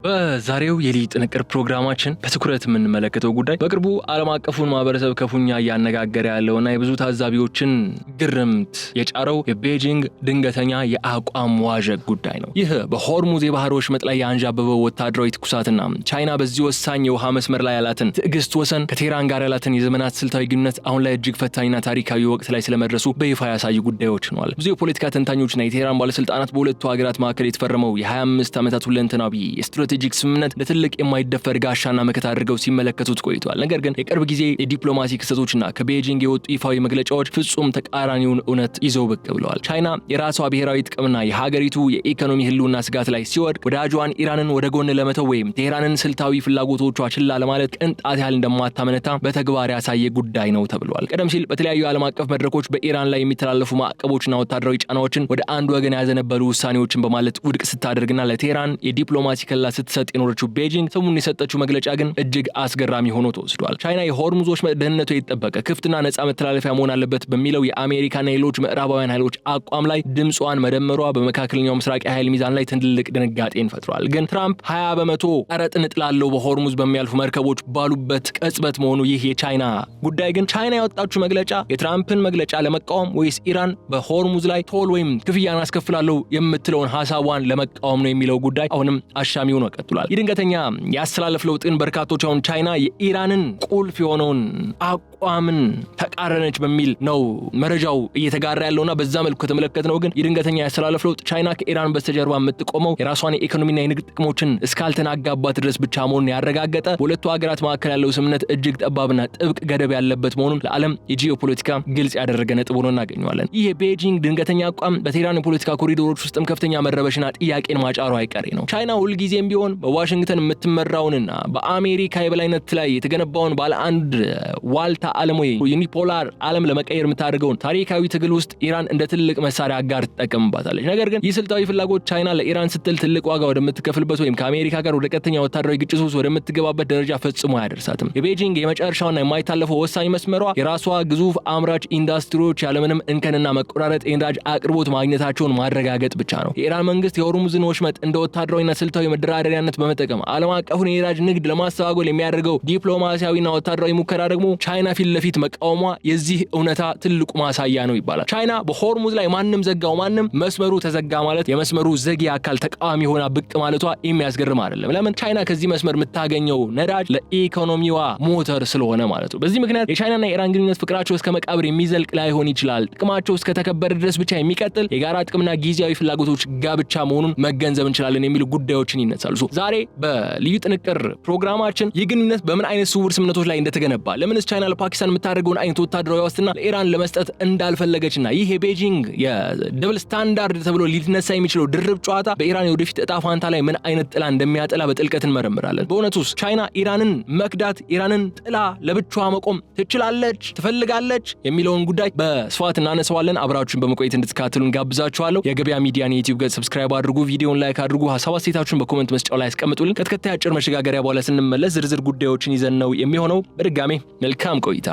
በዛሬው የልዩ ጥንቅር ፕሮግራማችን በትኩረት የምንመለከተው ጉዳይ በቅርቡ ዓለም አቀፉን ማህበረሰብ ከፉኛ እያነጋገረ ያለውና የብዙ ታዛቢዎችን ግርምት የጫረው የቤጂንግ ድንገተኛ የአቋም መዋዠቅ ጉዳይ ነው። ይህ በሆርሙዝ የባህር ወሽመጥ ላይ ያንዣበበው ወታደራዊ ትኩሳትና ቻይና በዚህ ወሳኝ የውሃ መስመር ላይ ያላትን ትዕግስት ወሰን ከቴህራን ጋር ያላትን የዘመናት ስልታዊ ግንኙነት አሁን ላይ እጅግ ፈታኝና ታሪካዊ ወቅት ላይ ስለመድረሱ በይፋ ያሳዩ ጉዳዮች ሆነዋል። ብዙ የፖለቲካ ተንታኞችና የቴህራን ባለስልጣናት በሁለቱ ሀገራት መካከል የተፈረመው የ25 ዓመታት ሁለንተናዊ ስትራቴጂክ ስምምነት ለትልቅ የማይደፈር ጋሻና መከታ አድርገው ሲመለከቱት ቆይቷል። ነገር ግን የቅርብ ጊዜ የዲፕሎማሲ ክስተቶችና ከቤጂንግ የወጡ ይፋዊ መግለጫዎች ፍጹም ተቃራኒውን እውነት ይዘው ብቅ ብለዋል። ቻይና የራሷ ብሔራዊ ጥቅምና የሀገሪቱ የኢኮኖሚ ህልውና ስጋት ላይ ሲወድቅ ወዳጇን ኢራንን ወደ ጎን ለመተው ወይም ቴህራንን ስልታዊ ፍላጎቶቿ ችላ ለማለት ቅንጣት ያህል እንደማታመነታ በተግባር ያሳየ ጉዳይ ነው ተብሏል። ቀደም ሲል በተለያዩ ዓለም አቀፍ መድረኮች በኢራን ላይ የሚተላለፉ ማዕቀቦችና ወታደራዊ ጫናዎችን ወደ አንድ ወገን ያዘነበሉ ውሳኔዎችን በማለት ውድቅ ስታደርግና ለቴህራን የዲፕሎማሲ ከለላ ስትሰጥ የኖረችው ቤጂንግ ሰሞኑን የሰጠችው መግለጫ ግን እጅግ አስገራሚ ሆኖ ተወስዷል። ቻይና የሆርሙዝ ወሽመጥ ደህንነቱ የተጠበቀ ክፍትና ነጻ መተላለፊያ መሆን አለበት በሚለው የአሜሪካና ሌሎች ምዕራባውያን ኃይሎች አቋም ላይ ድምጿን መደመሯ በመካከለኛው ምስራቅ የኃይል ሚዛን ላይ ትልቅ ድንጋጤን ፈጥሯል። ግን ትራምፕ 20% ቀረጥ እንጥላለው በሆርሙዝ በሚያልፉ መርከቦች ባሉበት ቅጽበት መሆኑ ይህ የቻይና ጉዳይ ግን ቻይና ያወጣችው መግለጫ የትራምፕን መግለጫ ለመቃወም ወይስ ኢራን በሆርሙዝ ላይ ቶል ወይም ክፍያን አስከፍላለሁ የምትለውን ሐሳቧን ለመቃወም ነው የሚለው ጉዳይ አሁንም አሻሚ ሆኖ ቀጥሏል። ድንገተኛ ያስተላለፍ ለውጥን በርካቶች አሁን ቻይና የኢራንን ቁልፍ የሆነውን አቋምን ተቃረነች በሚል ነው መረጃው እየተጋራ ያለውና በዛ መልኩ ከተመለከትነው ግን የድንገተኛ ያስተላለፍ ለውጥ ቻይና ከኢራን በስተጀርባ የምትቆመው የራሷን የኢኮኖሚና የንግድ ጥቅሞችን እስካልተናጋባት ድረስ ብቻ መሆኑን ያረጋገጠ በሁለቱ ሀገራት መካከል ያለው ስምምነት እጅግ ጠባብና ጥብቅ ገደብ ያለበት መሆኑን ለዓለም የጂኦፖለቲካ ግልጽ ያደረገ ነጥብ ሆኖ እናገኘዋለን። ይህ የቤጂንግ ድንገተኛ አቋም በቴህራን የፖለቲካ ኮሪዶሮች ውስጥም ከፍተኛ መረበሽና ጥያቄን ማጫሩ አይቀሬ ነው። ቻይና ሁልጊዜም ቢሆን በዋሽንግተን የምትመራውንና በአሜሪካ የበላይነት ላይ የተገነባውን ባለ አንድ ዋልታ ዓለም ወይ ዩኒፖላር ዓለም ለመቀየር የምታደርገውን ታሪካዊ ትግል ውስጥ ኢራን እንደ ትልቅ መሳሪያ አጋር ትጠቀምባታለች። ነገር ግን ይህ ስልታዊ ፍላጎት ቻይና ለኢራን ስትል ትልቅ ዋጋ ወደምትከፍልበት ወይም ከአሜሪካ ጋር ወደ ቀጥተኛ ወታደራዊ ግጭት ውስጥ ወደምትገባበት ደረጃ ፈጽሞ አያደርሳትም። የቤጂንግ የመጨረሻውና የማይታለፈው ወሳኝ መስመሯ የራሷ ግዙፍ አምራች ኢንዱስትሪዎች ያለምንም እንከንና መቆራረጥ የነዳጅ አቅርቦት ማግኘታቸውን ማረጋገጥ ብቻ ነው። የኢራን መንግስት የሆርሙዝን ወሽመጥ እንደ ወታደራዊና ስልታዊ መደራደሪያነት በመጠቀም ዓለም አቀፉን የነዳጅ ንግድ ለማስተዋወል የሚያደርገው ዲፕሎማሲያዊና ወታደራዊ ሙከራ ደግሞ ቻይና ፊት ለፊት መቃወሟ የዚህ እውነታ ትልቁ ማሳያ ነው ይባላል። ቻይና በሆርሙዝ ላይ ማንም ዘጋው ማንም መስመሩ ተዘጋ ማለት የመስመሩ ዘጊ አካል ተቃዋሚ ሆና ብቅ ማለቷ የሚያስገርም አይደለም። ለምን ቻይና ከዚህ መስመር የምታገኘው ነዳጅ ለኢኮኖሚዋ ሞተር ስለሆነ ማለት ነው። በዚህ ምክንያት የቻይናና የኢራን ግንኙነት ፍቅራቸው እስከ መቃብር የሚዘልቅ ላይሆን ይችላል። ጥቅማቸው እስከ ተከበረ ድረስ ብቻ የሚቀጥል የጋራ ጥቅምና ጊዜያዊ ፍላጎቶች ጋብቻ መሆኑን መገንዘብ እንችላለን የሚሉ ጉዳዮችን ይነሳሉ። ዛሬ በልዩ ጥንቅር ፕሮግራማችን ይህ ግንኙነት በምን አይነት ስውር ስምምነቶች ላይ እንደተገነባ፣ ለምንስ ቻይና ለፓኪስታን የምታደርገውን አይነት ወታደራዊ ዋስትና ለኢራን ለመስጠት እንዳልፈለገችና ይህ የቤጂንግ የደብል ስታንዳርድ ተብሎ ሊነሳ የሚችለው ድርብ ጨዋታ በኢራን የወደፊት እጣ ፋንታ ላይ ምን አይነት ጥላ እንደሚያጠላ በጥልቀት እንመረምራለን። በእውነቱስ ቻይና ኢራንን መክዳት፣ ኢራንን ጥላ ለብቻዋ መቆም ትችላለች፣ ትፈልጋለች የሚለውን ጉዳይ በስፋት እናነሳዋለን። አብራችሁን በመቆየት እንድትከታተሉ እንጋብዛችኋለሁ። የገበያ ሚዲያን የዩቲዩብ ገጽ ሰብስክራይብ አድርጉ፣ ቪዲዮን ላይክ አድርጉ፣ ሐሳብ አስተያየታችሁን በኮሜንት መስጫው ላይ አስቀምጡልን። ከተከታይ አጭር መሸጋገሪያ በኋላ ስንመለስ ዝርዝር ጉዳዮችን ይዘን ነው የሚሆነው። በድጋሜ መልካም ቆይታ።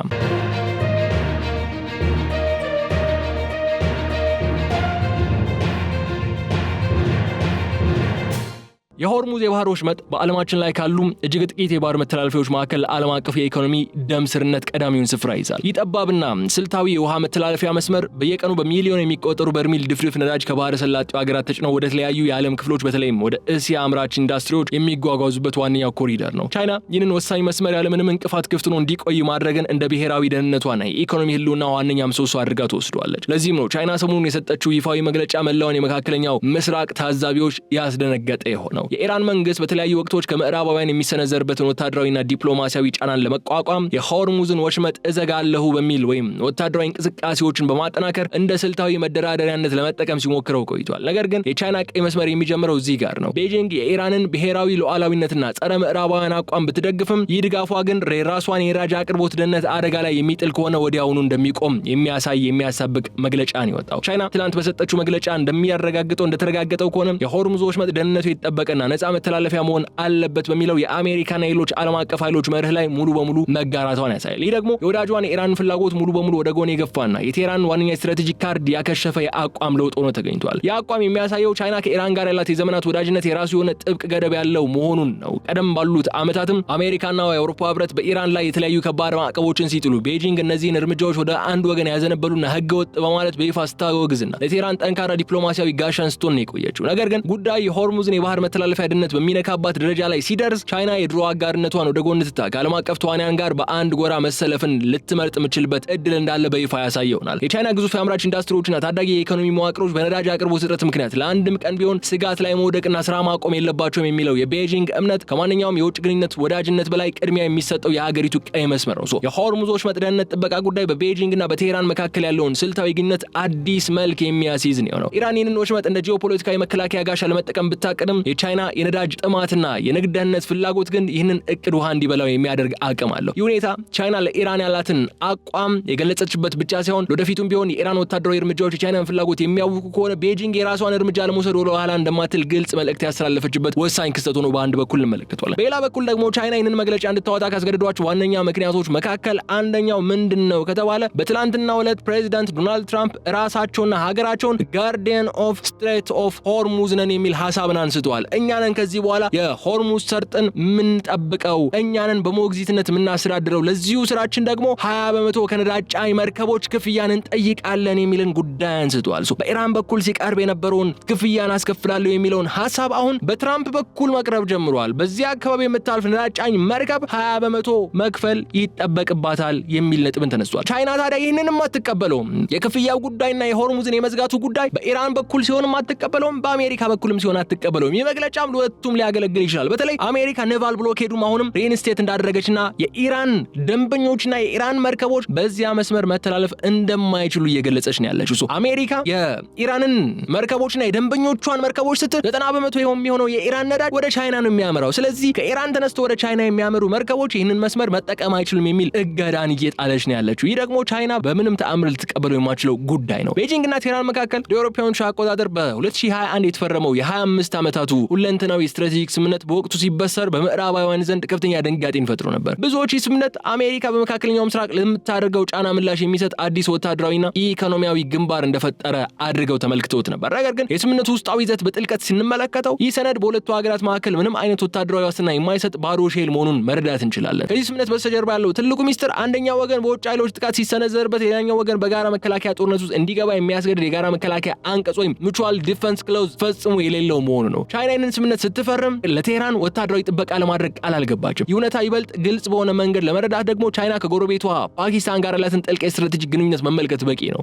የሆርሙዝ የባህር ወሽመጥ በዓለማችን ላይ ካሉ እጅግ ጥቂት የባህር መተላለፊያዎች መካከል ዓለም አቀፍ የኢኮኖሚ ደም ስርነት ቀዳሚውን ስፍራ ይዛል። ይህ ጠባብና ስልታዊ የውሃ መተላለፊያ መስመር በየቀኑ በሚሊዮን የሚቆጠሩ በርሜል ድፍድፍ ነዳጅ ከባህረ ሰላጤው ሀገራት ተጭነው ወደ ተለያዩ የዓለም ክፍሎች በተለይም ወደ እስያ አምራች ኢንዱስትሪዎች የሚጓጓዙበት ዋነኛው ኮሪደር ነው። ቻይና ይህንን ወሳኝ መስመር ያለምንም እንቅፋት ክፍት ሆኖ እንዲቆይ ማድረግን እንደ ብሔራዊ ደህንነቷና የኢኮኖሚ ህልውና ዋነኛ ምሰሶ አድርጋ ትወስዷለች። ለዚህም ነው ቻይና ሰሞኑን የሰጠችው ይፋዊ መግለጫ መላውን የመካከለኛው ምስራቅ ታዛቢዎች ያስደነገጠ የሆነው። የኢራን መንግስት በተለያዩ ወቅቶች ከምዕራባውያን የሚሰነዘርበትን ወታደራዊና ዲፕሎማሲያዊ ጫናን ለመቋቋም የሆርሙዝን ወሽመጥ እዘጋለሁ በሚል ወይም ወታደራዊ እንቅስቃሴዎችን በማጠናከር እንደ ስልታዊ መደራደሪያነት ለመጠቀም ሲሞክረው ቆይቷል። ነገር ግን የቻይና ቀይ መስመር የሚጀምረው እዚህ ጋር ነው። ቤጂንግ የኢራንን ብሔራዊ ሉዓላዊነትና ጸረ ምዕራባውያን አቋም ብትደግፍም ይህ ድጋፏ ግን የራሷን የነዳጅ አቅርቦት ደህንነት አደጋ ላይ የሚጥል ከሆነ ወዲያውኑ እንደሚቆም የሚያሳብቅ መግለጫ ነው የወጣው። ቻይና ትላንት በሰጠችው መግለጫ እንደተረጋገጠው ከሆነ የሆርሙዝ ወሽመጥ ደህንነቱ የተጠበቀ የተጠበቀና ነፃ መተላለፊያ መሆን አለበት በሚለው የአሜሪካና ሌሎች ዓለም አቀፍ ኃይሎች መርህ ላይ ሙሉ በሙሉ መጋራቷን ያሳያል። ይህ ደግሞ የወዳጇን የኢራን ፍላጎት ሙሉ በሙሉ ወደ ጎን የገፋና የቴህራን ዋነኛ ስትራቴጂክ ካርድ ያከሸፈ የአቋም ለውጥ ሆኖ ተገኝቷል። የአቋም የሚያሳየው ቻይና ከኢራን ጋር ያላት የዘመናት ወዳጅነት የራሱ የሆነ ጥብቅ ገደብ ያለው መሆኑን ነው። ቀደም ባሉት ዓመታትም አሜሪካና የአውሮፓ ህብረት በኢራን ላይ የተለያዩ ከባድ ማዕቀቦችን ሲጥሉ ቤጂንግ እነዚህን እርምጃዎች ወደ አንድ ወገን ያዘነበሉና ህገወጥ በማለት በይፋ ስታወግዝና ለቴህራን ጠንካራ ዲፕሎማሲያዊ ጋሻን ስትሆን ነው የቆየችው። ነገር ግን ጉዳዩ የሆርሙዝን የባህር መተላለፊያ ደህንነት በሚነካባት ደረጃ ላይ ሲደርስ ቻይና የድሮ አጋርነቷን ወደ ጎን ትታ ከዓለም አቀፍ ተዋንያን ጋር በአንድ ጎራ መሰለፍን ልትመርጥ የምችልበት እድል እንዳለ በይፋ ያሳየውናል። የቻይና ግዙፍ የአምራች ኢንዱስትሪዎችና ታዳጊ የኢኮኖሚ መዋቅሮች በነዳጅ አቅርቦት እጥረት ምክንያት ለአንድም ቀን ቢሆን ስጋት ላይ መውደቅና ስራ ማቆም የለባቸውም የሚለው የቤጂንግ እምነት ከማንኛውም የውጭ ግንኙነት ወዳጅነት በላይ ቅድሚያ የሚሰጠው የሀገሪቱ ቀይ መስመር ነው። የሆርሙዞች መጥደነት ጥበቃ ጉዳይ በቤጂንግና በቴህራን መካከል ያለውን ስልታዊ ግንኙነት አዲስ መልክ የሚያስይዝ ነው። ኢራን ይህንን ወሽመጥ እንደ ጂኦፖለቲካዊ መከላከያ ጋሻ ለመጠቀም ብታቅድም የቻይና የነዳጅ ጥማትና የንግድ ደህንነት ፍላጎት ግን ይህንን እቅድ ውሃ እንዲበላው የሚያደርግ አቅም አለው። ይህ ሁኔታ ቻይና ለኢራን ያላትን አቋም የገለጸችበት ብቻ ሳይሆን ወደፊቱም ቢሆን የኢራን ወታደራዊ እርምጃዎች የቻይናን ፍላጎት የሚያውኩ ከሆነ ቤጂንግ የራሷን እርምጃ ለመውሰድ ወደ ኋላ እንደማትል ግልጽ መልእክት ያስተላለፈችበት ወሳኝ ክስተት ሆኖ በአንድ በኩል እንመለከተዋለን። በሌላ በኩል ደግሞ ቻይና ይህንን መግለጫ እንድታወጣ ካስገደዷቸው ዋነኛ ምክንያቶች መካከል አንደኛው ምንድነው ከተባለ በትላንትናው ዕለት ፕሬዚዳንት ዶናልድ ትራምፕ ራሳቸውና ሀገራቸውን ጋርዲያን ኦፍ ስትሬት ኦፍ ሆርሙዝ ነን የሚል ሐሳብን አንስተዋል። እኛንን ከዚህ በኋላ የሆርሙዝ ሰርጥን ምንጠብቀው፣ እኛንን በሞግዚትነት የምናስተዳድረው፣ ለዚሁ ስራችን ደግሞ 20% ከነዳጅ ጫኝ መርከቦች ክፍያን እንጠይቃለን የሚልን ጉዳይ አንስተዋል። በኢራን በኩል ሲቀርብ የነበረውን ክፍያን አስከፍላለሁ የሚለውን ሐሳብ አሁን በትራምፕ በኩል መቅረብ ጀምሯል። በዚያ አካባቢ የምታልፍ ነዳጅ ጫኝ መርከብ 20% መክፈል ይጠበቅባታል የሚል ነጥብን ተነስቷል። ቻይና ታዲያ ይህንንም አትቀበለውም። የክፍያው ጉዳይና የሆርሙዝን የመዝጋቱ ጉዳይ በኢራን በኩል ሲሆንም አትቀበለውም፣ በአሜሪካ በኩልም ሲሆን አትቀበለውም። ይህ መግለጫም ለሁለቱም ሊያገለግል ይችላል። በተለይ አሜሪካ ኔቫል ብሎኬዱም አሁንም ሬንስቴት እንዳደረገችና የኢራን ደንበኞችና የኢራን መርከቦች በዚያ መስመር መተላለፍ እንደማይችሉ እየገለጸች ነው ያለችው። አሜሪካ የኢራንን መርከቦችና የደንበኞቿን መርከቦች ስትል 90% የሚሆነው የኢራን ነዳጅ ወደ ቻይና ነው የሚያመራው። ስለዚህ ከኢራን ተነስቶ ወደ ቻይና የሚያመሩ መርከቦች ይህንን መስመር መጠቀም አይችሉም የሚል እገዳን እየጣለች ነው ያለችው። ይህ ደግሞ ቻይና በምንም ተአምር ልትቀበለው የማትችለው ጉዳይ ነው። ቤጂንግና ቴህራን መካከል የአውሮፓውያኑ አቆጣጠር በ2021 የተፈረመው የ25 ዓመታቱ ሁለንተናዊ ስትራቴጂክ ስምምነት በወቅቱ ሲበሰር በምዕራባውያን ዘንድ ከፍተኛ ድንጋጤን ፈጥሮ ነበር። ብዙዎች ይህ ስምምነት አሜሪካ በመካከለኛው ምስራቅ ለምታደርገው ጫና ምላሽ የሚሰጥ አዲስ ወታደራዊና ኢኮኖሚያዊ ግንባር እንደፈጠረ አድርገው ተመልክተውት ነበር። ነገር ግን የስምምነቱ ውስጣዊ ይዘት በጥልቀት ስንመለከተው ይህ ሰነድ በሁለቱ ሀገራት መካከል ምንም አይነት ወታደራዊ ዋስትና የማይሰጥ ባዶ ሼል መሆኑን መረዳት እንችላለን። ከዚህ ስምምነት በስተጀርባ ያለው ትልቁ ሚስጥር አንደኛው ወገን በውጭ ኃይሎች ጥቃት ሲሰነዘርበት ሌላኛው ወገን በጋራ መከላከያ ጦርነት ውስጥ እንዲገባ የሚያስገድድ የጋራ መከላከያ አንቀጽ ወይም ሙቹዋል ዲፌንስ ክሎዝ ፈጽሞ የሌለው መሆኑ ነው። ቻይና ይህንን ስምምነት ስትፈርም ለቴህራን ወታደራዊ ጥበቃ ለማድረግ ቃል አልገባችም። ይህ እውነታ ይበልጥ ግልጽ በሆነ መንገድ ለመረዳት ደግሞ ቻይና ከጎረቤቷ ፓኪስታን ጋር ያላትን ጥልቅ የስትራቴጂክ ግንኙነት መመልከት በቂ ነው።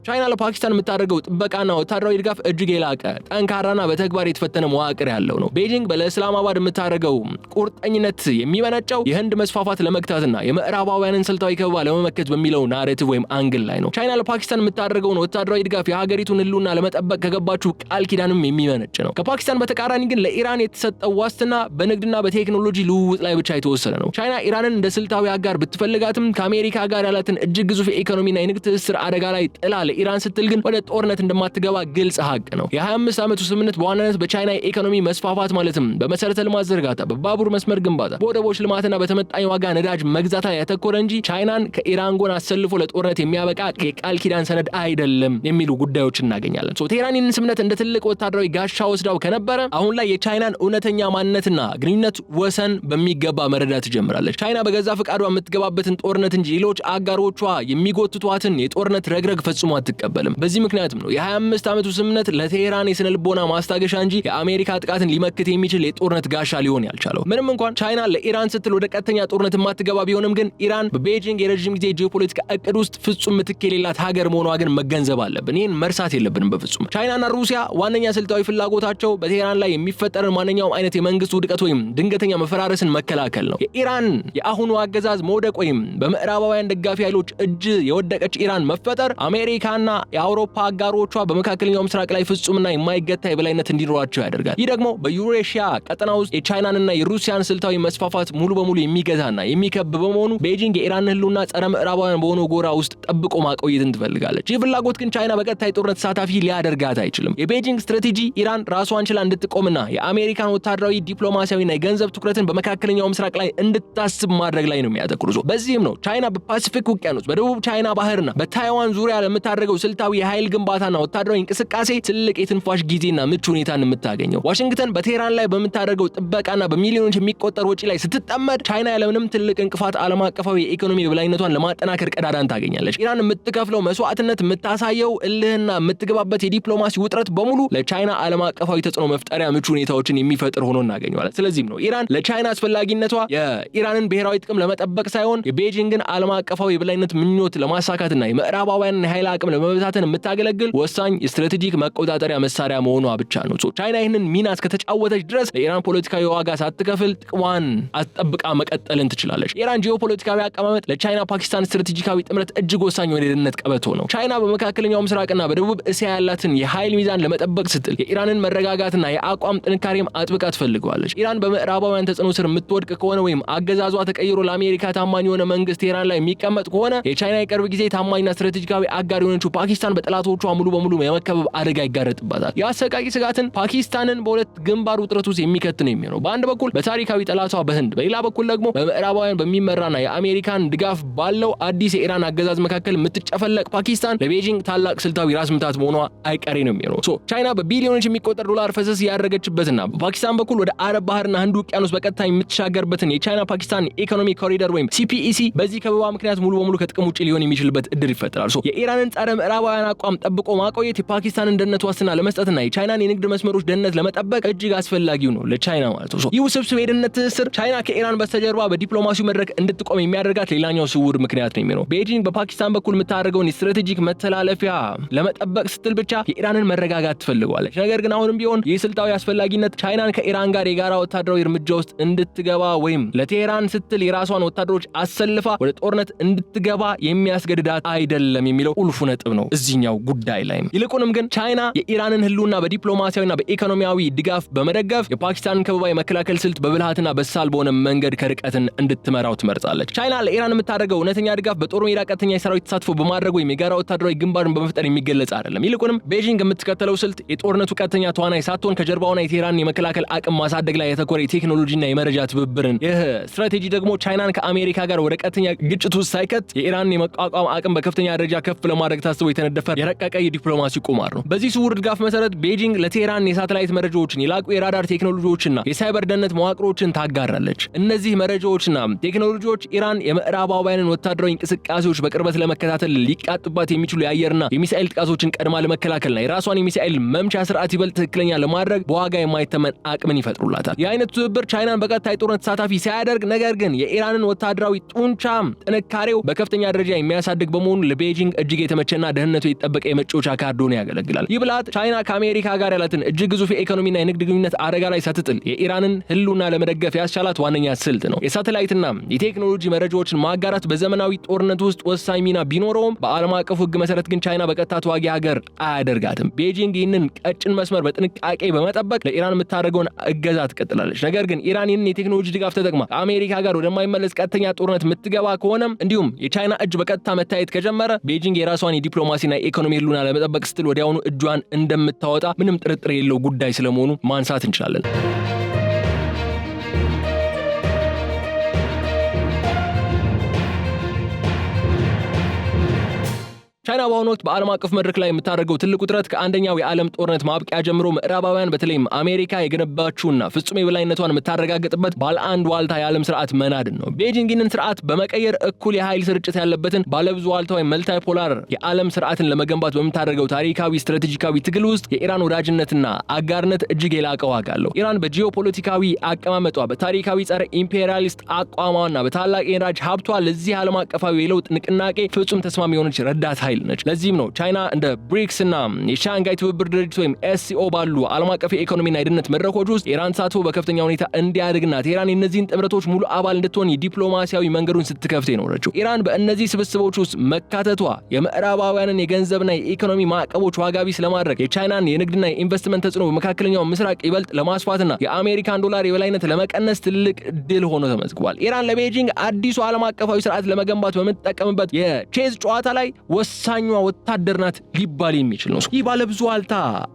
ቻይና ለፓኪስታን የምታደርገው ጥበቃና ወታደራዊ ድጋፍ እጅግ የላቀ ጠንካራና በተግባር የተፈተነ መዋቅር ያለው ነው። ቤጂንግ ለእስላማባድ የምታደርገው ቁርጠኝነት የሚመነጨው የህንድ መስፋፋት ለመግታትና የምዕራባውያንን ስልታዊ ከበባ ለመመከት በሚለው ናሬቲቭ ወይም አንግል ላይ ነው። ቻይና ለፓኪስታን የምታደርገውን ወታደራዊ ድጋፍ የሀገሪቱን ህልውና ለመጠበቅ ከገባችው ቃል ኪዳንም የሚመነጭ ነው። ከፓኪስታን በተቃራኒ ግን ለኢራን የተሰጠው ዋስትና በንግድና በቴክኖሎጂ ልውውጥ ላይ ብቻ የተወሰነ ነው። ቻይና ኢራንን እንደ ስልታዊ አጋር ብትፈልጋትም ከአሜሪካ ጋር ያላትን እጅግ ግዙፍ የኢኮኖሚና የንግድ ትስስር አደጋ ላይ ጥላ ኢራን ስትል ግን ወደ ጦርነት እንደማትገባ ግልጽ ሀቅ ነው። የ25 ዓመቱ ስምምነት በዋናነት በቻይና የኢኮኖሚ መስፋፋት ማለትም በመሰረተ ልማት ዝርጋታ፣ በባቡር መስመር ግንባታ፣ በወደቦች ልማትና በተመጣጣኝ ዋጋ ነዳጅ መግዛት ላይ ያተኮረ እንጂ ቻይናን ከኢራን ጎን አሰልፎ ለጦርነት የሚያበቃ የቃል ኪዳን ሰነድ አይደለም የሚሉ ጉዳዮች እናገኛለን። ቴህራን ይህንን ስምምነት እንደ ትልቅ ወታደራዊ ጋሻ ወስዳው ከነበረ አሁን ላይ የቻይናን እውነተኛ ማንነትና ግንኙነት ወሰን በሚገባ መረዳት ጀምራለች። ቻይና በገዛ ፈቃዷ የምትገባበትን ጦርነት እንጂ ሌሎች አጋሮቿ የሚጎትቷትን የጦርነት ረግረግ ፈጽሞ አትቀበልም። በዚህ ምክንያትም ነው የ25 ዓመቱ ስምምነት ለቴህራን የስነ ልቦና ማስታገሻ እንጂ የአሜሪካ ጥቃትን ሊመክት የሚችል የጦርነት ጋሻ ሊሆን ያልቻለው። ምንም እንኳን ቻይና ለኢራን ስትል ወደ ቀጥተኛ ጦርነት የማትገባ ቢሆንም ግን ኢራን በቤጂንግ የረጅም ጊዜ ጂኦፖለቲካ እቅድ ውስጥ ፍጹም ምትክ የሌላት ሀገር መሆኗ ግን መገንዘብ አለብን። ይህን መርሳት የለብንም በፍጹም። ቻይናና ሩሲያ ዋነኛ ስልታዊ ፍላጎታቸው በቴህራን ላይ የሚፈጠርን ማንኛውም አይነት የመንግስት ውድቀት ወይም ድንገተኛ መፈራረስን መከላከል ነው። የኢራን የአሁኑ አገዛዝ መውደቅ ወይም በምዕራባውያን ደጋፊ ኃይሎች እጅ የወደቀች ኢራን መፈጠር አሜሪካ አሜሪካና የአውሮፓ አጋሮቿ በመካከለኛው ምስራቅ ላይ ፍጹምና የማይገታ የበላይነት እንዲኖራቸው ያደርጋል። ይህ ደግሞ በዩሬሺያ ቀጠና ውስጥ የቻይናንና የሩሲያን ስልታዊ መስፋፋት ሙሉ በሙሉ የሚገታና የሚከብ በመሆኑ ቤጂንግ የኢራን ህልውና ጸረ ምዕራባውያን በሆነው ጎራ ውስጥ ጠብቆ ማቆየትን ትፈልጋለች። ይህ ፍላጎት ግን ቻይና በቀጥታ የጦርነት ተሳታፊ ሊያደርጋት አይችልም። የቤጂንግ ስትራቴጂ ኢራን ራሷን ችላ እንድትቆምና የአሜሪካን ወታደራዊ ዲፕሎማሲያዊና የገንዘብ ትኩረትን በመካከለኛው ምስራቅ ላይ እንድታስብ ማድረግ ላይ ነው የሚያተኩረው። በዚህም ነው ቻይና በፓሲፊክ ውቅያኖስ በደቡብ ቻይና ባህርና በታይዋን ዙሪያ ለምታደርገው ስልታዊ የኃይል ግንባታና ወታደራዊ እንቅስቃሴ ትልቅ የትንፋሽ ጊዜና ምቹ ሁኔታን የምታገኘው። ዋሽንግተን በቴህራን ላይ በምታደርገው ጥበቃና በሚሊዮኖች የሚቆጠር ወጪ ላይ ስትጠመድ ቻይና ያለምንም ትልቅ እንቅፋት ዓለም አቀፋዊ የኢኮኖሚ የበላይነቷን ለማጠናከር ቀዳዳን ታገኛለች። ኢራን የምትከፍለው መስዋዕትነት፣ የምታሳየው እልህና የምትገባበት የዲፕሎማሲ ውጥረት በሙሉ ለቻይና ዓለም አቀፋዊ ተጽዕኖ መፍጠሪያ ምቹ ሁኔታዎችን የሚፈጥር ሆኖ እናገኘዋለን። ስለዚህም ነው ኢራን ለቻይና አስፈላጊነቷ የኢራንን ብሔራዊ ጥቅም ለመጠበቅ ሳይሆን የቤጂንግን ዓለም አቀፋዊ የበላይነት ምኞት ለማሳካትና የምዕራባውያንን የኃይል አቅም ለመበታተን የምታገለግል ወሳኝ የስትራቴጂክ መቆጣጠሪያ መሳሪያ መሆኗ ብቻ ነው። ቻይና ይህንን ሚና እስከተጫወተች ድረስ ለኢራን ፖለቲካዊ ዋጋ ሳትከፍል ጥቅሟን አስጠብቃ መቀጠልን ትችላለች። የኢራን ጂኦፖለቲካዊ አቀማመጥ ለቻይና ፓኪስታን ስትራቴጂካዊ ጥምረት እጅግ ወሳኝ የሆነ የደህንነት ቀበቶ ነው። ቻይና በመካከለኛው ምስራቅና በደቡብ እስያ ያላትን የኃይል ሚዛን ለመጠበቅ ስትል የኢራንን መረጋጋትና የአቋም ጥንካሬም አጥብቃ ትፈልገዋለች። ኢራን በምዕራባውያን ተጽዕኖ ስር የምትወድቅ ከሆነ ወይም አገዛዟ ተቀይሮ ለአሜሪካ ታማኝ የሆነ መንግስት ቴህራን ላይ የሚቀመጥ ከሆነ የቻይና የቅርብ ጊዜ ታማኝና ስትራቴጂካዊ አጋር የሆነችው ፓኪስታን በጠላቶቿ ሙሉ በሙሉ የመከበብ አደጋ ይጋረጥባታል። የአሰቃቂ ስጋትን ፓኪስታንን በሁለት ግንባር ውጥረት ውስጥ የሚከት ነው የሚሆነው። በአንድ በኩል በታሪካዊ ጠላቷ በህንድ፣ በሌላ በኩል ደግሞ በምዕራባውያን በሚመራና የአሜሪካን ድጋፍ ባለው አዲስ የኢራን አገዛዝ መካከል የምትጨፈለቅ ፓኪስታን ለቤጂንግ ታላቅ ስልታዊ ራስ ምታት መሆኗ አይቀሬ ነው የሚሆነው። ቻይና በቢሊዮኖች የሚቆጠር ዶላር ፈሰስ ያደረገችበትና በፓኪስታን በኩል ወደ አረብ ባህርና ህንድ ውቅያኖስ በቀጥታ የምትሻገርበትን የቻይና ፓኪስታን ኢኮኖሚ ኮሪደር ወይም ሲፒኢሲ በዚህ ከበባ ምክንያት ሙሉ በሙሉ ከጥቅም ውጪ ሊሆን የሚችልበት እድል ይፈጠራል። የኢራንን ጸረ ምዕራባውያን አቋም ጠብቆ ማቆየት የፓኪስታንን ደህንነት ዋስትና ለመስጠትና የቻይናን የንግድ መስመሮች ደህንነት ለመጠበቅ እጅግ አስፈላጊው ነው ለቻይና ማለት ነው። ይህ ውስብስብ የደህንነት ትስስር ቻይና ከኢራን በስተጀርባ በዲፕሎማሲው መድረክ እንድትቆም የሚያደርጋት ሌላኛው ስውር ምክንያት ነው የሚሆነው። ቤጂንግ በፓኪስታን በኩል የምታደርገውን የስትራቴጂክ መተላለፊያ ለመጠበቅ ስትል ብቻ የኢራንን መረጋጋት ትፈልገዋለች። ነገር ግን አሁንም ቢሆን ይህ ስልታዊ አስፈላጊነት ቻይናን ከኢራን ጋር የጋራ ወታደራዊ እርምጃ ውስጥ እንድትገባ ወይም ለቴህራን ስትል የራሷን ወታደሮች አሰልፋ ወደ ጦርነት እንድትገባ የሚያስገድዳት አይደለም የሚለው ቁልፉ ነጥብ ነው እዚህኛው ጉዳይ ላይ። ይልቁንም ግን ቻይና የኢራንን ህልውና በዲፕሎማሲያዊና በኢኮኖሚያዊ ድጋፍ በመደገፍ የፓኪስታንን ከበባ የመከላከል ስልት በብልሃትና በሳል በሆነ መንገድ ከርቀትን እንድትመራው ትመርጣለች። ቻይና ለኢራን የምታደርገው እውነተኛ ድጋፍ በጦር ሜዳ ቀጥተኛ የሰራዊት ተሳትፎ በማድረግ ወይም የጋራ ወታደራዊ ግንባርን በመፍጠር የሚገለጽ አይደለም። ይልቁንም ቤጂንግ የምትከተለው ስልት የጦርነቱ ቀጥተኛ ተዋናይ ሳትሆን ከጀርባውና የቴህራንን የመከላከል አቅም ማሳደግ ላይ የተኮረ የቴክኖሎጂና የመረጃ ትብብርን። ይህ ስትራቴጂ ደግሞ ቻይናን ከአሜሪካ ጋር ወደ ቀጥተኛ ግጭት ውስጥ ሳይከት የኢራንን የመቋቋም አቅም በከፍተኛ ደረጃ ከፍ ለማድረግ ታስቦ የተነደፈ የረቀቀ የዲፕሎማሲ ቁማር ነው። በዚህ ስውር ድጋፍ መሰረት ቤጂንግ ለቴህራን የሳተላይት መረጃዎችን፣ የላቁ የራዳር ቴክኖሎጂዎችና የሳይበር ደህንነት መዋቅሮችን ታጋራለች። እነዚህ መረጃዎችና ቴክኖሎጂዎች ኢራን የምዕራባውያንን ወታደራዊ እንቅስቃሴዎች በቅርበት ለመከታተል ሊቃጡባት የሚችሉ የአየርና የሚሳኤል ጥቃቶችን ቀድማ ለመከላከልና የራሷን የሚሳኤል መምቻ ስርዓት ይበልጥ ትክክለኛ ለማድረግ በዋጋ የማይተመን አቅምን ይፈጥሩላታል። የአይነቱ ትብብር ቻይናን በቀጥታ የጦርነት ተሳታፊ ሳያደርግ ነገር ግን የኢራንን ወታደራዊ ጡንቻ ጥንካሬው በከፍተኛ ደረጃ የሚያሳድግ በመሆኑ ለቤጂንግ እጅግ የተመቸና ደህንነቱ የተጠበቀ የመጫወቻ ካርድ ሆኖ ያገለግላል። ይህ ብልሃት ቻይና ከአሜሪካ ጋር ያላትን እጅግ ግዙፍ የኢኮኖሚና የንግድ ግንኙነት አደጋ ላይ ሳትጥል የኢራንን ህልውና ለመደገፍ ያስቻላት ዋነኛ ስልት ነው። የሳተላይትና የቴክኖሎጂ መረጃዎችን ማጋራት በዘመናዊ ጦርነት ውስጥ ወሳኝ ሚና ቢኖረውም በዓለም አቀፉ ህግ መሰረት ግን ቻይና በቀጥታ ተዋጊ ሀገር አያደርጋትም። ቤጂንግ ይህንን ቀጭን መስመር በጥንቃቄ በመጠበቅ ለኢራን የምታደርገውን እገዛ ትቀጥላለች። ነገር ግን ኢራን ይህንን የቴክኖሎጂ ድጋፍ ተጠቅማ ከአሜሪካ ጋር ወደማይመለስ ቀጥተኛ ጦርነት የምትገባ ከሆነም እንዲሁም የቻይና እጅ በቀጥታ መታየት ከጀመረ ቤጂንግ የራሷን የዲፕሎማሲና የኢኮኖሚ ህልውና ለመጠበቅ ስትል ወዲያውኑ እጇን እንደምታወጣ ምንም ጥርጥር የለው ጉዳይ ስለመሆኑ ማንሳት እንችላለን። ቻይና በአሁኑ ወቅት በዓለም አቀፍ መድረክ ላይ የምታደርገው ትልቁ ጥረት ከአንደኛው የዓለም ጦርነት ማብቂያ ጀምሮ ምዕራባውያን በተለይም አሜሪካ የገነባችውና ፍጹም የበላይነቷን የምታረጋግጥበት ባለ አንድ ዋልታ የዓለም ስርዓት መናድን ነው። ቤጂንግ ይህንን ስርዓት በመቀየር እኩል የኃይል ስርጭት ያለበትን ባለብዙ ዋልታ ወይም መልታይፖላር የዓለም ስርዓትን ለመገንባት በምታደርገው ታሪካዊ ስትራቴጂካዊ ትግል ውስጥ የኢራን ወዳጅነትና አጋርነት እጅግ የላቀ ዋጋ አለው። ኢራን በጂኦፖለቲካዊ አቀማመጧ፣ በታሪካዊ ጸረ ኢምፔሪያሊስት አቋሟና በታላቅ የነዳጅ ሀብቷ ለዚህ ዓለም አቀፋዊ የለውጥ ንቅናቄ ፍጹም ተስማሚ የሆነች ረዳት ኃይል ነች። ለዚህም ነው ቻይና እንደ ብሪክስ እና የሻንጋይ ትብብር ድርጅት ወይም SCO ባሉ ዓለም አቀፍ የኢኮኖሚና የደህንነት መድረኮች ውስጥ ኢራን ተሳትፎ በከፍተኛ ሁኔታ እንዲያድግና ቴህራን የእነዚህን ጥምረቶች ሙሉ አባል እንድትሆን የዲፕሎማሲያዊ መንገዱን ስትከፍት የኖረችው። ኢራን በእነዚህ ስብስቦች ውስጥ መካተቷ የምዕራባውያንን የገንዘብና የኢኮኖሚ ማዕቀቦች ዋጋ ቢስ ለማድረግ የቻይናን የንግድና የኢንቨስትመንት ተጽዕኖ በመካከለኛው ምስራቅ ይበልጥ ለማስፋትና የአሜሪካን ዶላር የበላይነት ለመቀነስ ትልቅ ድል ሆኖ ተመዝግቧል። ኢራን ለቤጂንግ አዲሱ ዓለም አቀፋዊ ስርዓት ለመገንባት በምትጠቀምበት የቼዝ ጨዋታ ላይ ወሳኟ ወታደር ናት ሊባል የሚችል ነው። ይህ ባለብዙ ዋልታ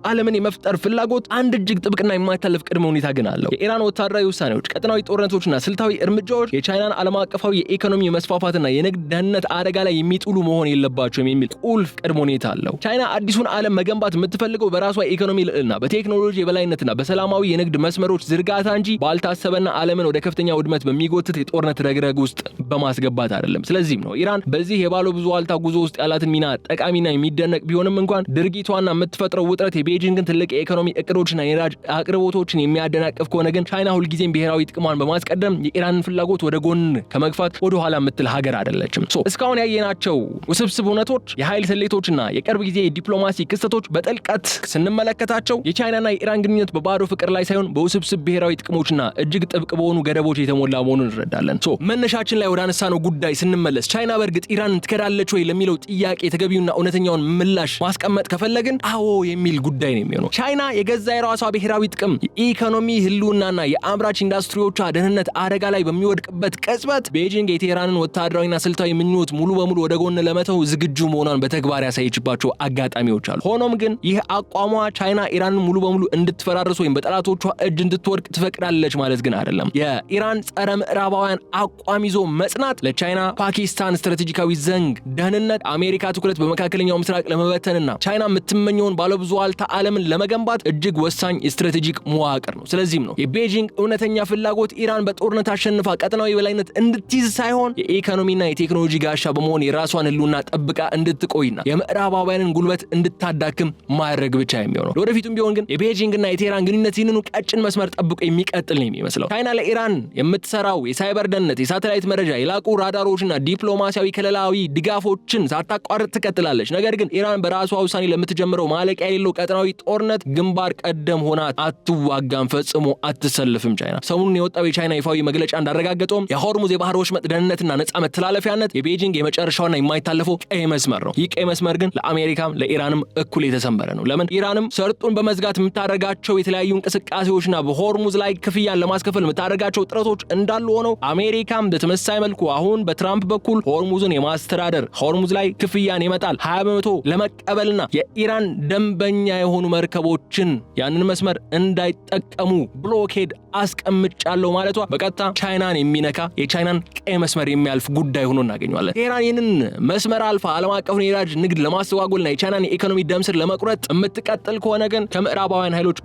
ዓለምን የመፍጠር ፍላጎት አንድ እጅግ ጥብቅና የማይታለፍ ቅድመ ሁኔታ ግን አለው። የኢራን ወታደራዊ ውሳኔዎች፣ ቀጠናዊ ጦርነቶችና ስልታዊ እርምጃዎች የቻይናን ዓለም አቀፋዊ የኢኮኖሚ መስፋፋትና የንግድ ደህንነት አደጋ ላይ የሚጥሉ መሆን የለባቸውም የሚል ቁልፍ ቅድመ ሁኔታ አለው። ቻይና አዲሱን ዓለም መገንባት የምትፈልገው በራሷ ኢኮኖሚ ልዕልና፣ በቴክኖሎጂ የበላይነትና በሰላማዊ የንግድ መስመሮች ዝርጋታ እንጂ ባልታሰበና ዓለምን ወደ ከፍተኛ ውድመት በሚጎትት የጦርነት ረግረግ ውስጥ በማስገባት አይደለም። ስለዚህም ነው ኢራን በዚህ የባለ ብዙ ዋልታ ጉዞ ውስጥ ያላትን ሚና ጠቃሚና የሚደነቅ ቢሆንም እንኳን ድርጊቷና የምትፈጥረው ውጥረት የቤጂንግን ትልቅ የኢኮኖሚ እቅዶችና የነዳጅ አቅርቦቶችን የሚያደናቅፍ ከሆነ ግን ቻይና ሁልጊዜም ብሔራዊ ጥቅሟን በማስቀደም የኢራንን ፍላጎት ወደ ጎን ከመግፋት ወደ ኋላ የምትል ሀገር አይደለችም። እስካሁን ያየናቸው ውስብስብ እውነቶች፣ የኃይል ስሌቶችና የቅርብ ጊዜ የዲፕሎማሲ ክስተቶች በጥልቀት ስንመለከታቸው የቻይናና የኢራን ግንኙነት በባዶ ፍቅር ላይ ሳይሆን በውስብስብ ብሔራዊ ጥቅሞችና እጅግ ጥብቅ በሆኑ ገደቦች የተሞላ መሆኑን እንረዳለን። መነሻችን ላይ ወደ አነሳነው ጉዳይ ስንመለስ ቻይና በእርግጥ ኢራንን ትከዳለች ወይ ለሚለው ጥያቄ ተገቢውና እውነተኛውን ምላሽ ማስቀመጥ ከፈለግን አዎ የሚል ጉዳይ ነው የሚሆነው። ቻይና የገዛ የራሷ ብሔራዊ ጥቅም፣ የኢኮኖሚ ህልውናና የአምራች ኢንዱስትሪዎቿ ደህንነት አደጋ ላይ በሚወድቅበት ቅጽበት ቤጂንግ የቴህራንን ወታደራዊና ስልታዊ ምኞት ሙሉ በሙሉ ወደ ጎን ለመተው ዝግጁ መሆኗን በተግባር ያሳየችባቸው አጋጣሚዎች አሉ። ሆኖም ግን ይህ አቋሟ ቻይና ኢራንን ሙሉ በሙሉ እንድትፈራርስ ወይም በጠላቶቿ እጅ እንድትወድቅ ትፈቅዳለች ማለት ግን አይደለም። የኢራን ጸረ ምዕራባውያን አቋም ይዞ መጽናት ለቻይና ፓኪስታን ስትራቴጂካዊ ዘንግ ደህንነት፣ አሜሪካ ትኩረት በመካከለኛው ምስራቅ ለመበተንና ቻይና የምትመኘውን ባለብዙ ዋልታ ዓለምን ለመገንባት እጅግ ወሳኝ ስትራቴጂክ መዋቅር ነው። ስለዚህም ነው የቤጂንግ እውነተኛ ፍላጎት ኢራን በጦርነት አሸንፋ ቀጠናዊ በላይነት እንድትይዝ ሳይሆን የኢኮኖሚና የቴክኖሎጂ ጋሻ በመሆን የራሷን ህልውና ጠብቃ እንድትቆይና የምዕራባውያንን ጉልበት እንድታዳክም ማድረግ ብቻ የሚሆነው። ለወደፊቱም ቢሆን ግን የቤጂንግና የቴህራን ግንኙነት ይህንኑ ቀጭን መስመር ጠብቆ የሚቀጥል ነው የሚመስለው። ቻይና ለኢራን የምትሰራው የሳይበር ደህንነት፣ የሳተላይት መረጃ፣ የላቁ ራዳሮችና ዲፕሎማሲያዊ ከለላዊ ድጋፎችን ሳታቋርጥ ትቀጥላለች። ነገር ግን ኢራን በራሷ ውሳኔ ለምትጀምረው ማለቂያ የሌለው ቀጠናዊ ጦርነት ግንባር ቀደም ሆና አትዋጋም፣ ፈጽሞ አትሰልፍም። ቻይና ሰሞኑን የወጣው የቻይና ይፋዊ መግለጫ እንዳረጋገጠውም የሆርሙዝ የባህር ወሽመጥ ደህንነትና ነጻ መተላለፊያነት የቤጂንግ የመጨረሻውና የማይታለፈው ቀይ መስመር ነው። ይህ ቀይ መስመር ግን ለአሜሪካም ለኢራንም እኩል የተሰመረ ነው። ለምን? ኢራንም ሰርጡን በመዝጋት የምታደርጋቸው የተለያዩ እንቅስቃሴዎችና በሆርሙዝ ላይ ክፍያን ለማስከፈል የምታደርጋቸው ጥረቶች እንዳሉ ሆነው አሜሪካም በተመሳሳይ መልኩ አሁን በትራምፕ በኩል ሆርሙዝን የማስተዳደር ሆርሙዝ ላይ ክፍያን ይመጣል 20% ለመቀበልና የኢራን ደንበኛ የሆኑ መርከቦችን ያንን መስመር እንዳይጠቀሙ ብሎኬድ አስቀምጫለሁ ማለቷ በቀጥታ ቻይናን የሚነካ የቻይናን ቀይ መስመር የሚያልፍ ጉዳይ ሆኖ እናገኘዋለን። ኢራን ይህንን መስመር አልፋ ዓለም አቀፉን የነዳጅ ንግድ ለማስተጓጎልና የቻይናን የኢኮኖሚ ደም ስር ለመቁረጥ የምትቀጥል ከሆነ ግን ከምዕራባውያን ኃይሎች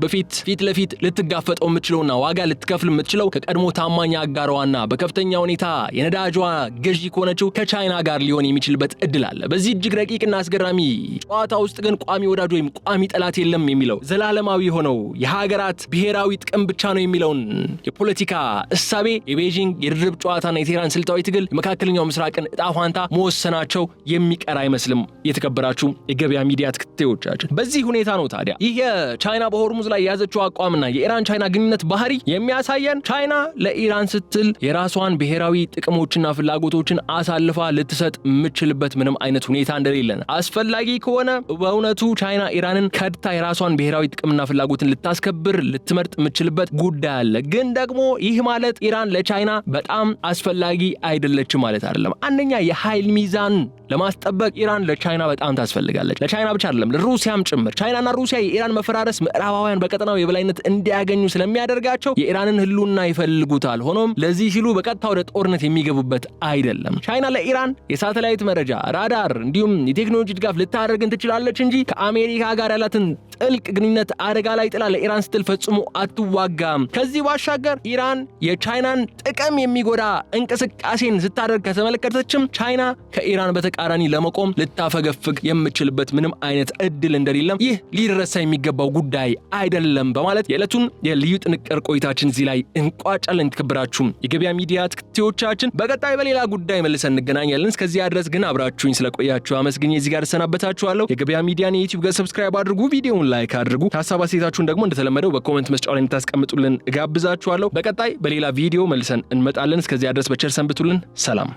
ፊት ለፊት ልትጋፈጠው የምትችለውና ዋጋ ልትከፍል የምትችለው ከቀድሞ ታማኝ አጋሯና በከፍተኛ ሁኔታ የነዳጇ ገዢ ከሆነችው ከቻይና ጋር ሊሆን የሚችልበት እድል አለ። በዚህ እጅግ ረቂቅና አስገራሚ ጨዋታ ውስጥ ግን ቋሚ ወዳጅ ወይም ቋሚ ጠላት የለም የሚለው ዘላለማዊ ሆነው የሀገራት ብሔራዊ ጥቅም ብቻ ነው የሚለውን የፖለቲካ እሳቤ የቤጂንግ የድርብ ጨዋታና የቴህራን ስልታዊ ትግል የመካከለኛው ምስራቅን እጣ ፋንታ መወሰናቸው የሚቀር አይመስልም። የተከበራችሁ የገበያ ሚዲያ ተከታዮቻችን፣ በዚህ ሁኔታ ነው ታዲያ ይህ የቻይና በሆርሙዝ ላይ የያዘችው አቋምና የኢራን ቻይና ግንኙነት ባህሪ የሚያሳየን ቻይና ለኢራን ስትል የራሷን ብሔራዊ ጥቅሞችና ፍላጎቶችን አሳልፋ ልትሰጥ የምትችልበት ምንም አይነት ሁኔታ እንደሌለ፣ አስፈላጊ ከሆነ በእውነቱ ቻይና ኢራንን ከድታ የራሷን ብሔራዊ ጥቅምና ፍላጎትን ልታስከብር ልትመርጥ የምትችልበት ጉዳይ አለ። ግን ደግሞ ይህ ማለት ኢራን ለቻይና በጣም አስፈላጊ አይደለችም ማለት አይደለም። አንደኛ የኃይል ሚዛን ለማስጠበቅ ኢራን ለቻይና በጣም ታስፈልጋለች። ለቻይና ብቻ አይደለም ለሩሲያም ጭምር። ቻይናና ሩሲያ የኢራን መፈራረስ ምዕራባውያን በቀጠናው የበላይነት እንዲያገኙ ስለሚያደርጋቸው የኢራንን ህልውና ይፈልጉታል። ሆኖም ለዚህ ሲሉ በቀጥታ ወደ ጦርነት የሚገቡበት አይደለም። ቻይና ለኢራን የሳተላይት መረጃ፣ ራዳር እንዲሁም የቴክኖሎጂ ድጋፍ ልታደርግን ትችላለች እንጂ ከአሜሪካ ጋር ያላትን ጥልቅ ግንኙነት አደጋ ላይ ጥላ ለኢራን ስትል ፈጽሞ አትዋጋም። ከዚህ ባሻገር ኢራን የቻይናን ጥቅም የሚጎዳ እንቅስቃሴን ስታደርግ ከተመለከተችም ቻይና ከኢራን በተቃራኒ ለመቆም ልታፈገፍግ የምትችልበት ምንም አይነት እድል እንደሌለም ይህ ሊረሳ የሚገባው ጉዳይ አይደለም በማለት የዕለቱን የልዩ ጥንቅር ቆይታችን እዚህ ላይ እንቋጫለን። የተከበራችሁ የገበያ ሚዲያ ተከታዮቻችን፣ በቀጣይ በሌላ ጉዳይ መልሰን እንገናኛለን። እስከዚያ ድረስ ግን አብራችሁኝ ስለቆያችሁ ስለነበራችሁ አመስግኜ እዚህ ጋር ሰናበታችኋለሁ። የገበያ ሚዲያን የዩቲዩብ ገጽ ሰብስክራይብ አድርጉ፣ ቪዲዮውን ላይክ አድርጉ። ሐሳብ አስተያየታችሁን ደግሞ እንደተለመደው በኮሜንት መስጫው ላይ እንድታስቀምጡልን እጋብዛችኋለሁ። በቀጣይ በሌላ ቪዲዮ መልሰን እንመጣለን። እስከዚያ ድረስ በቸር ሰንብቱልን። ሰላም።